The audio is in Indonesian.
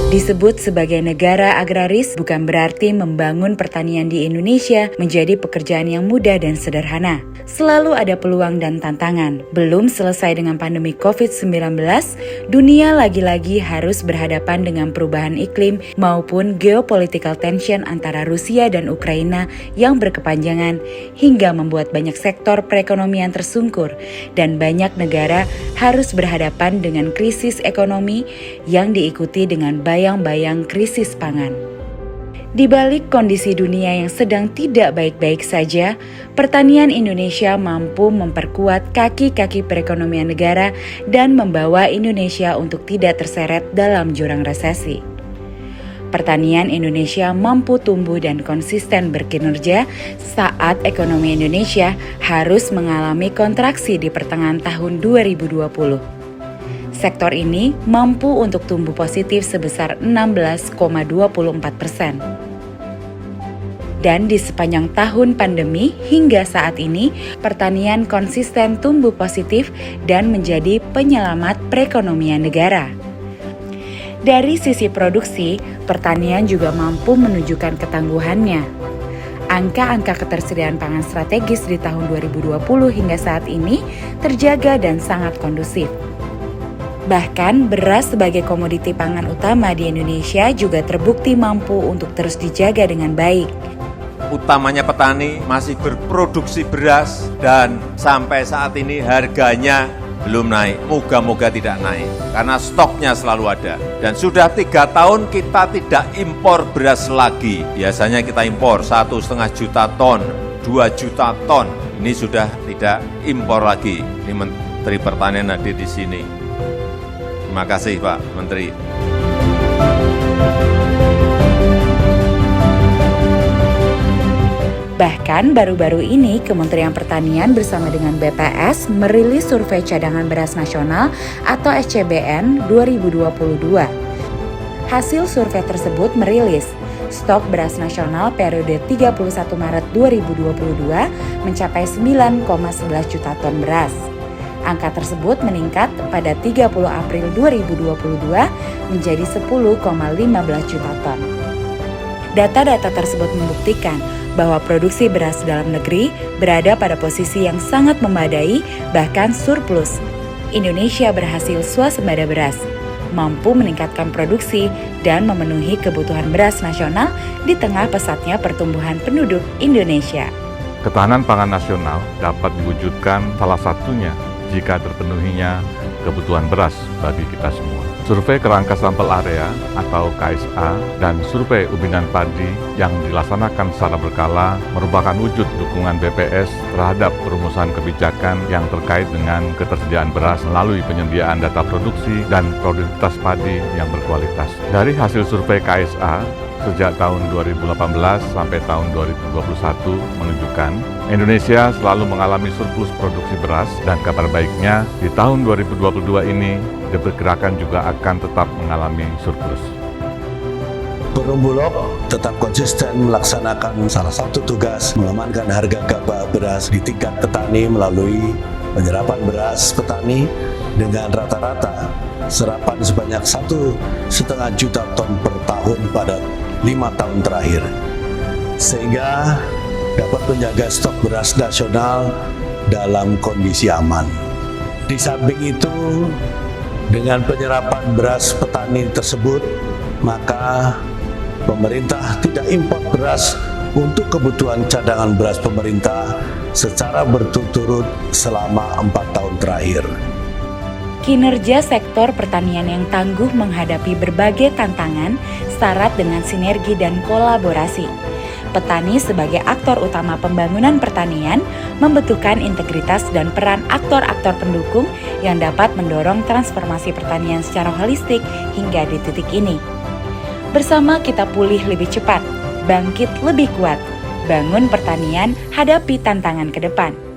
Disebut sebagai negara agraris bukan berarti membangun pertanian di Indonesia menjadi pekerjaan yang mudah dan sederhana. Selalu ada peluang dan tantangan. Belum selesai dengan pandemi COVID-19, dunia lagi-lagi harus berhadapan dengan perubahan iklim maupun geopolitical tension antara Rusia dan Ukraina yang berkepanjangan hingga membuat banyak sektor perekonomian tersungkur dan banyak negara harus berhadapan dengan krisis ekonomi yang diikuti dengan bayang-bayang krisis pangan. Di balik kondisi dunia yang sedang tidak baik-baik saja, pertanian Indonesia mampu memperkuat kaki-kaki perekonomian negara dan membawa Indonesia untuk tidak terseret dalam jurang resesi. Pertanian Indonesia mampu tumbuh dan konsisten berkinerja saat ekonomi Indonesia harus mengalami kontraksi di pertengahan tahun 2020. Sektor ini mampu untuk tumbuh positif sebesar 16,24%. Dan di sepanjang tahun pandemi hingga saat ini, pertanian konsisten tumbuh positif dan menjadi penyelamat perekonomian negara. Dari sisi produksi, pertanian juga mampu menunjukkan ketangguhannya. Angka-angka ketersediaan pangan strategis di tahun 2020 hingga saat ini terjaga dan sangat kondusif. Bahkan beras sebagai komoditi pangan utama di Indonesia juga terbukti mampu untuk terus dijaga dengan baik. Utamanya petani masih berproduksi beras dan sampai saat ini harganya belum naik. Moga-moga tidak naik karena stoknya selalu ada. Dan sudah 3 tahun kita tidak impor beras lagi. Biasanya kita impor 1,5 juta ton, 2 juta ton. Ini sudah tidak impor lagi. Ini Menteri Pertanian hadir di sini. Terima kasih Pak Menteri. Bahkan baru-baru ini Kementerian Pertanian bersama dengan BPS merilis survei cadangan beras nasional atau SCBN 2022. Hasil survei tersebut merilis stok beras nasional periode 31 Maret 2022 mencapai 9,11 juta ton beras. Angka tersebut meningkat pada 30 April 2022 menjadi 10,15 juta ton. Data-data tersebut membuktikan bahwa produksi beras dalam negeri berada pada posisi yang sangat memadai, bahkan surplus. Indonesia berhasil swasembada beras, mampu meningkatkan produksi dan memenuhi kebutuhan beras nasional di tengah pesatnya pertumbuhan penduduk Indonesia. Ketahanan pangan nasional dapat diwujudkan salah satunya jika terpenuhinya kebutuhan beras bagi kita semua. Survei kerangka sampel area atau KSA dan survei ubinan padi yang dilaksanakan secara berkala merupakan wujud dukungan BPS terhadap perumusan kebijakan yang terkait dengan ketersediaan beras melalui penyediaan data produksi dan produktivitas padi yang berkualitas. Dari hasil survei KSA, sejak tahun 2018 sampai tahun 2021 menunjukkan Indonesia selalu mengalami surplus produksi beras dan kabar baiknya di tahun 2022 ini diperkirakan juga akan tetap mengalami surplus. Perumbulok tetap konsisten melaksanakan salah satu tugas mengamankan harga gabah beras di tingkat petani melalui penyerapan beras petani dengan rata-rata serapan sebanyak 1,5 juta ton per tahun pada 5 tahun terakhir, sehingga dapat menjaga stok beras nasional dalam kondisi aman. Di samping itu, dengan penyerapan beras petani tersebut, maka pemerintah tidak impor beras untuk kebutuhan cadangan beras pemerintah secara berturut-turut selama 4 tahun terakhir. Kinerja sektor pertanian yang tangguh menghadapi berbagai tantangan syarat dengan sinergi dan kolaborasi. Petani sebagai aktor utama pembangunan pertanian membutuhkan integritas dan peran aktor-aktor pendukung yang dapat mendorong transformasi pertanian secara holistik hingga di titik ini. Bersama kita pulih lebih cepat, bangkit lebih kuat, bangun pertanian, hadapi tantangan ke depan.